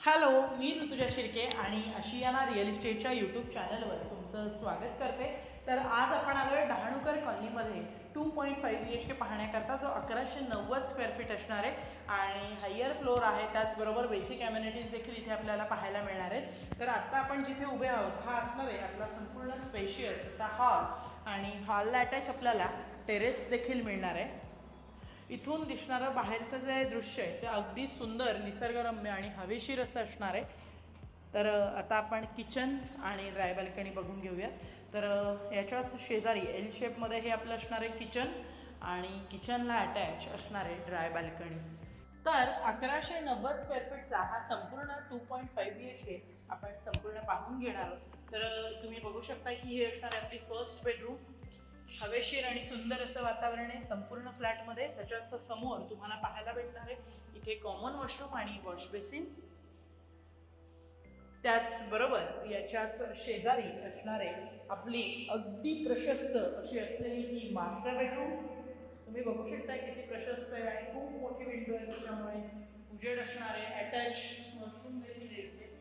Hello, मी ऋतुजा शिर्के आणि Ashiana real इस्टेटच्या YouTube चॅनलवर तुमचं स्वागत करते। तर आज आपण आलोय डहाणूकर कॉलनीमध्ये 2.5 BHK पाहण्याकरता, जो 1190 स्क्वेअर फीट असणार आहे आणि हायर फ्लोअर आहे। त्याचबरोबर बेसिक ॲम्युनिटीज देखील इथे आपल्याला पाहायला मिळणार आहेत। तर आत्ता आपण जिथे उभे आहोत हा असणार आहे आपला संपूर्ण स्पेशियस असा हॉल आणि हॉलला अटॅच आपल्याला टेरेस देखील मिळणार आहे। इथून दिसणारं बाहेरचं जे दृश्य आहे ते अगदी सुंदर, निसर्गरम्य आणि हवेशीर असं असणार आहे। तर आता आपण किचन आणि ड्राय बाल्कनी बघून घेऊयात। तर याच्याच शेजारी एल शेपमध्ये हे आपलं असणार आहे किचन आणि किचनला अटॅच असणार आहे ड्राय बाल्कनी। तर 1190 स्क्वेअर फीटचा हा संपूर्ण 2.5 BHK आपण संपूर्ण पाहून घेणार आहोत। तर तुम्ही बघू शकता की ही असणार आहे आपली फर्स्ट बेडरूम। हवेशीर आणि सुंदर असं वातावरण आहे संपूर्ण फ्लॅटमध्ये। त्याच्याच समोर तुम्हाला पाहायला भेटणार आहे इथे कॉमन वॉशरूम आणि वॉश बेसिन। त्याचबरोबर याच्याच शेजारी असणारे आपली अगदी प्रशस्त अशी असलेली ही मास्टर बेडरूम। तुम्ही बघू शकता किती प्रशस्त आहे आणि खूप मोठी विंडो आहे, त्याच्यामुळे उजेड असणारे अटॅच वॉशरूम देखील येते।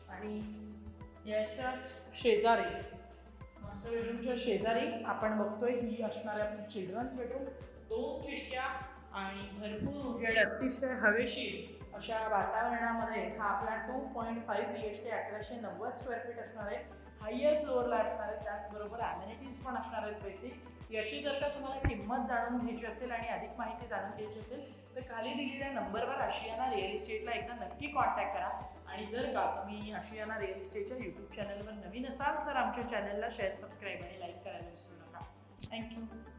आणि याच्याच शेजारी मास्टर बेडरूमच्या शेजारी आपण बघतोय ही असणारी आपली चिल्ड्रन्स बेडरूम। 2 खिडक्या आणि भरपूर उजेड, अतिशय हवेशीर अशा वातावरणामध्ये हा आपला 2.5 BHK 1190 स्क्वेअर फीट असणार आहे। हायर फ्लोअरला असणार आहे, त्याचबरोबर ॲम्युनिटीज पण असणार आहेत बेसिक। याची जर का तुम्हाला किंमत जाणून घ्यायची असेल आणि अधिक माहिती जाणून घ्यायची असेल तर खाली दिलेल्या नंबरवर आशियाना रिअल इस्टेटला एकदा नक्की कॉन्टॅक्ट करा। आणि जर का तुम्ही आशियाना रिअल इस्टेटच्या यूट्यूब चॅनलवर नवीन असाल तर आमच्या चॅनलला शेअर, सबस्क्राईब आणि लाईक करायला विसरू नका। थँक्यू।